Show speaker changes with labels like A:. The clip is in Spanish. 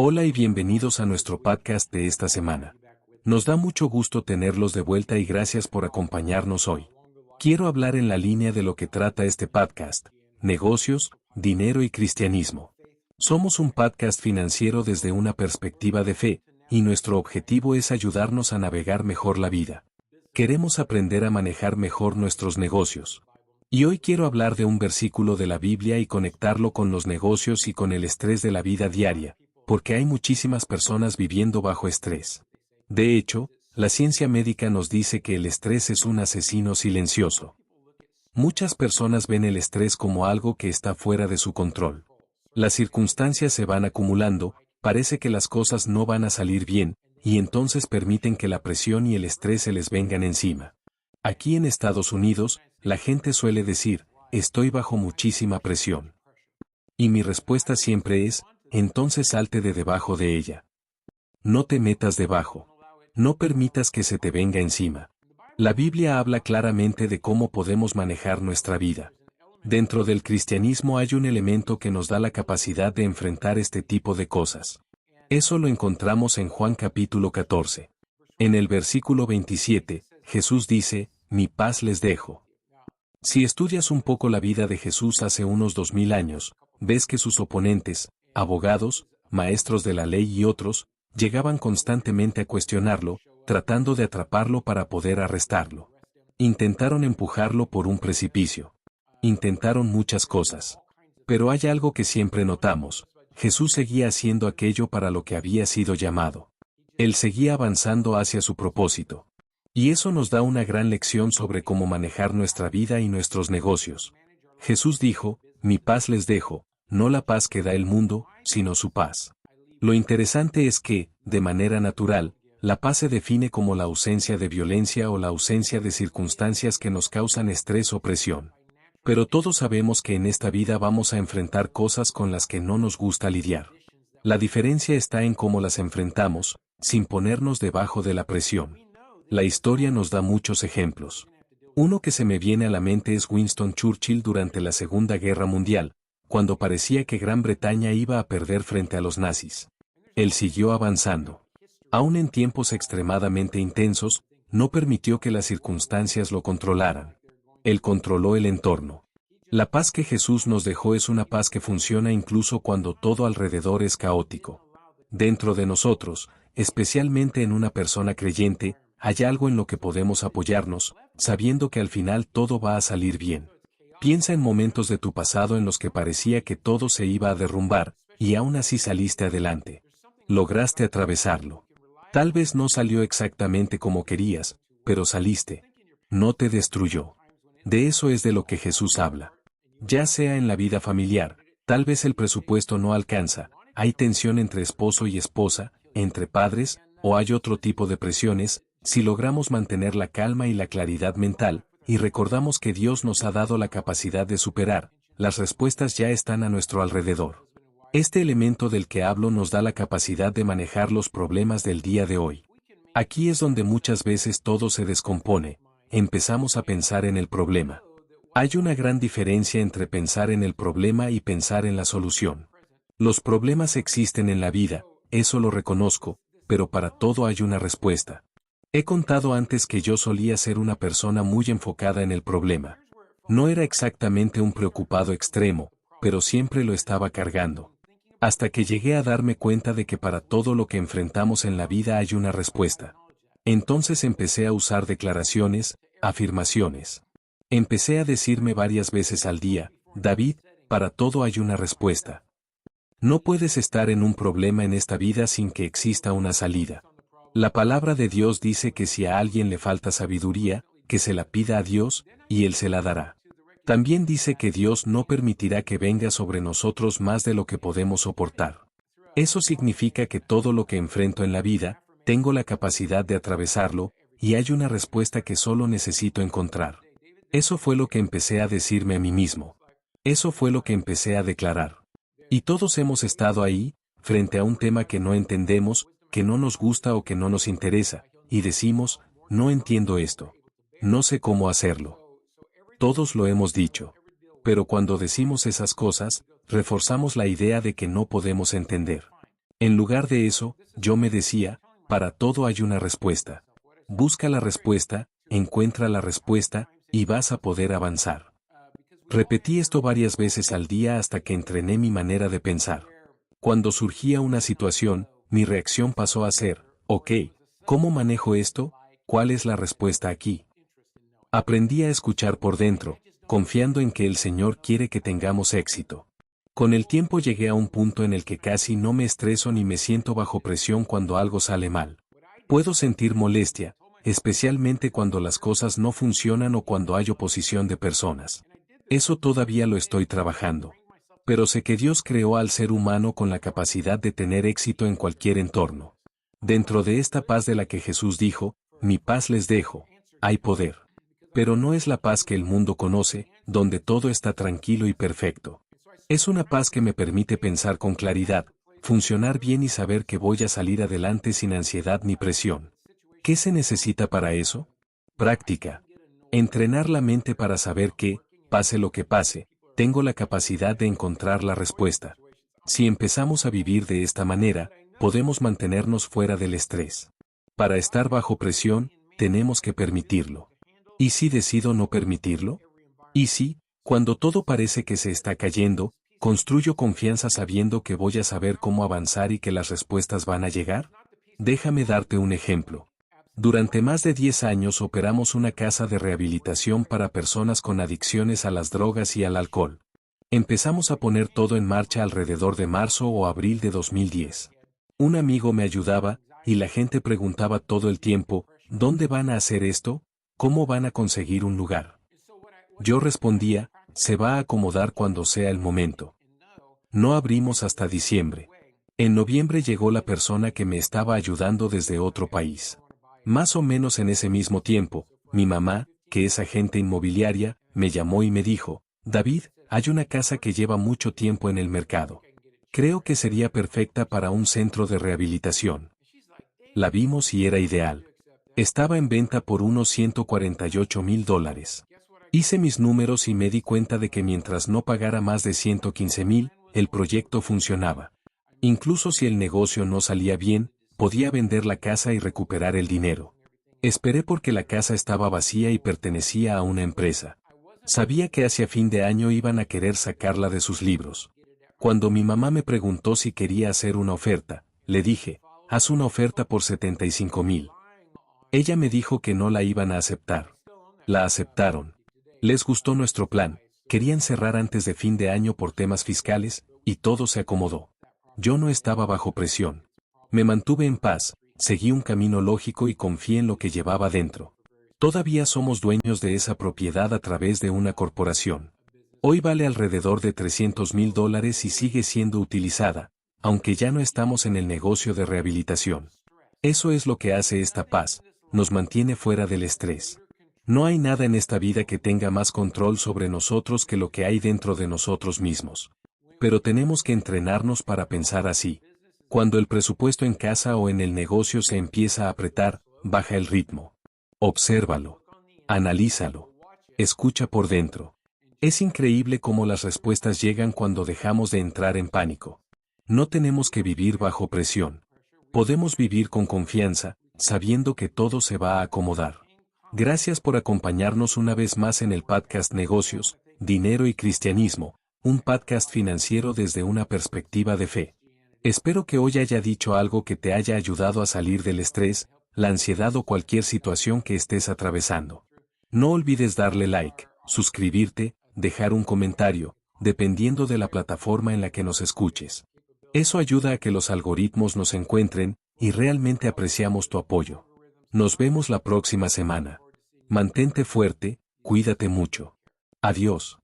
A: Hola y bienvenidos a nuestro podcast de esta semana. Nos da mucho gusto tenerlos de vuelta y gracias por acompañarnos hoy. Quiero hablar en la línea de lo que trata este podcast: negocios, dinero y cristianismo. Somos un podcast financiero desde una perspectiva de fe, y nuestro objetivo es ayudarnos a navegar mejor la vida. Queremos aprender a manejar mejor nuestros negocios. Y hoy quiero hablar de un versículo de la Biblia y conectarlo con los negocios y con el estrés de la vida diaria, porque hay muchísimas personas viviendo bajo estrés. De hecho, la ciencia médica nos dice que el estrés es un asesino silencioso. Muchas personas ven el estrés como algo que está fuera de su control. Las circunstancias se van acumulando, parece que las cosas no van a salir bien, y entonces permiten que la presión y el estrés se les vengan encima. Aquí en Estados Unidos, la gente suele decir: estoy bajo muchísima presión. Y mi respuesta siempre es: entonces salte de debajo de ella. No te metas debajo. No permitas que se te venga encima. La Biblia habla claramente de cómo podemos manejar nuestra vida. Dentro del cristianismo hay un elemento que nos da la capacidad de enfrentar este tipo de cosas. Eso lo encontramos en Juan capítulo 14. En el versículo 27, Jesús dice: mi paz les dejo. Si estudias un poco la vida de Jesús hace unos 2000 años, ves que sus oponentes, abogados, maestros de la ley y otros, llegaban constantemente a cuestionarlo, tratando de atraparlo para poder arrestarlo. Intentaron empujarlo por un precipicio. Intentaron muchas cosas. Pero hay algo que siempre notamos: Jesús seguía haciendo aquello para lo que había sido llamado. Él seguía avanzando hacia su propósito. Y eso nos da una gran lección sobre cómo manejar nuestra vida y nuestros negocios. Jesús dijo: mi paz les dejo, no la paz que da el mundo, sino su paz. Lo interesante es que, de manera natural, la paz se define como la ausencia de violencia o la ausencia de circunstancias que nos causan estrés o presión. Pero todos sabemos que en esta vida vamos a enfrentar cosas con las que no nos gusta lidiar. La diferencia está en cómo las enfrentamos, sin ponernos debajo de la presión. La historia nos da muchos ejemplos. Uno que se me viene a la mente es Winston Churchill durante la Segunda Guerra Mundial, cuando parecía que Gran Bretaña iba a perder frente a los nazis. Él siguió avanzando. Aún en tiempos extremadamente intensos, no permitió que las circunstancias lo controlaran. Él controló el entorno. La paz que Jesús nos dejó es una paz que funciona incluso cuando todo alrededor es caótico. Dentro de nosotros, especialmente en una persona creyente, hay algo en lo que podemos apoyarnos, sabiendo que al final todo va a salir bien. Piensa en momentos de tu pasado en los que parecía que todo se iba a derrumbar, y aún así saliste adelante. Lograste atravesarlo. Tal vez no salió exactamente como querías, pero saliste. No te destruyó. De eso es de lo que Jesús habla. Ya sea en la vida familiar, tal vez el presupuesto no alcanza, hay tensión entre esposo y esposa, entre padres, o hay otro tipo de presiones. Si logramos mantener la calma y la claridad mental, y recordamos que Dios nos ha dado la capacidad de superar, las respuestas ya están a nuestro alrededor. Este elemento del que hablo nos da la capacidad de manejar los problemas del día de hoy. Aquí es donde muchas veces todo se descompone, empezamos a pensar en el problema. Hay una gran diferencia entre pensar en el problema y pensar en la solución. Los problemas existen en la vida, eso lo reconozco, pero para todo hay una respuesta. He contado antes que yo solía ser una persona muy enfocada en el problema. No era exactamente un preocupado extremo, pero siempre lo estaba cargando. Hasta que llegué a darme cuenta de que para todo lo que enfrentamos en la vida hay una respuesta. Entonces empecé a usar declaraciones, afirmaciones. Empecé a decirme varias veces al día: David, para todo hay una respuesta. No puedes estar en un problema en esta vida sin que exista una salida. La palabra de Dios dice que si a alguien le falta sabiduría, que se la pida a Dios, y Él se la dará. También dice que Dios no permitirá que venga sobre nosotros más de lo que podemos soportar. Eso significa que todo lo que enfrento en la vida, tengo la capacidad de atravesarlo, y hay una respuesta que solo necesito encontrar. Eso fue lo que empecé a decirme a mí mismo. Eso fue lo que empecé a declarar. Y todos hemos estado ahí, frente a un tema que no entendemos, que no nos gusta o que no nos interesa, y decimos: no entiendo esto. No sé cómo hacerlo. Todos lo hemos dicho. Pero cuando decimos esas cosas, reforzamos la idea de que no podemos entender. En lugar de eso, yo me decía, para todo hay una respuesta. Busca la respuesta, encuentra la respuesta, y vas a poder avanzar. Repetí esto varias veces al día hasta que entrené mi manera de pensar. Cuando surgía una situación, mi reacción pasó a ser, ok, ¿cómo manejo esto? ¿Cuál es la respuesta aquí? Aprendí a escuchar por dentro, confiando en que el Señor quiere que tengamos éxito. Con el tiempo llegué a un punto en el que casi no me estreso ni me siento bajo presión cuando algo sale mal. Puedo sentir molestia, especialmente cuando las cosas no funcionan o cuando hay oposición de personas. Eso todavía lo estoy trabajando. Pero sé que Dios creó al ser humano con la capacidad de tener éxito en cualquier entorno. Dentro de esta paz de la que Jesús dijo, mi paz les dejo, hay poder. Pero no es la paz que el mundo conoce, donde todo está tranquilo y perfecto. Es una paz que me permite pensar con claridad, funcionar bien y saber que voy a salir adelante sin ansiedad ni presión. ¿Qué se necesita para eso? Práctica. Entrenar la mente para saber que, pase lo que pase, tengo la capacidad de encontrar la respuesta. Si empezamos a vivir de esta manera, podemos mantenernos fuera del estrés. Para estar bajo presión, tenemos que permitirlo. ¿Y si decido no permitirlo? ¿Y si, cuando todo parece que se está cayendo, construyo confianza sabiendo que voy a saber cómo avanzar y que las respuestas van a llegar? Déjame darte un ejemplo. Durante más de 10 años operamos una casa de rehabilitación para personas con adicciones a las drogas y al alcohol. Empezamos a poner todo en marcha alrededor de marzo o abril de 2010. Un amigo me ayudaba, y la gente preguntaba todo el tiempo, ¿dónde van a hacer esto? ¿Cómo van a conseguir un lugar? Yo respondía, se va a acomodar cuando sea el momento. No abrimos hasta diciembre. En noviembre llegó la persona que me estaba ayudando desde otro país. Más o menos en ese mismo tiempo, mi mamá, que es agente inmobiliaria, me llamó y me dijo, David, hay una casa que lleva mucho tiempo en el mercado. Creo que sería perfecta para un centro de rehabilitación. La vimos y era ideal. Estaba en venta por unos $148,000. Hice mis números y me di cuenta de que mientras no pagara más de $115,000, el proyecto funcionaba. Incluso si el negocio no salía bien, podía vender la casa y recuperar el dinero. Esperé porque la casa estaba vacía y pertenecía a una empresa. Sabía que hacia fin de año iban a querer sacarla de sus libros. Cuando mi mamá me preguntó si quería hacer una oferta, le dije, haz una oferta por $75,000. Ella me dijo que no la iban a aceptar. La aceptaron. Les gustó nuestro plan, querían cerrar antes de fin de año por temas fiscales, y todo se acomodó. Yo no estaba bajo presión. Me mantuve en paz, seguí un camino lógico y confié en lo que llevaba dentro. Todavía somos dueños de esa propiedad a través de una corporación. Hoy vale alrededor de $300,000 y sigue siendo utilizada, aunque ya no estamos en el negocio de rehabilitación. Eso es lo que hace esta paz, nos mantiene fuera del estrés. No hay nada en esta vida que tenga más control sobre nosotros que lo que hay dentro de nosotros mismos. Pero tenemos que entrenarnos para pensar así. Cuando el presupuesto en casa o en el negocio se empieza a apretar, baja el ritmo. Obsérvalo. Analízalo. Escucha por dentro. Es increíble cómo las respuestas llegan cuando dejamos de entrar en pánico. No tenemos que vivir bajo presión. Podemos vivir con confianza, sabiendo que todo se va a acomodar. Gracias por acompañarnos una vez más en el podcast Negocios, Dinero y Cristianismo, un podcast financiero desde una perspectiva de fe. Espero que hoy haya dicho algo que te haya ayudado a salir del estrés, la ansiedad o cualquier situación que estés atravesando. No olvides darle like, suscribirte, dejar un comentario, dependiendo de la plataforma en la que nos escuches. Eso ayuda a que los algoritmos nos encuentren, y realmente apreciamos tu apoyo. Nos vemos la próxima semana. Mantente fuerte, cuídate mucho. Adiós.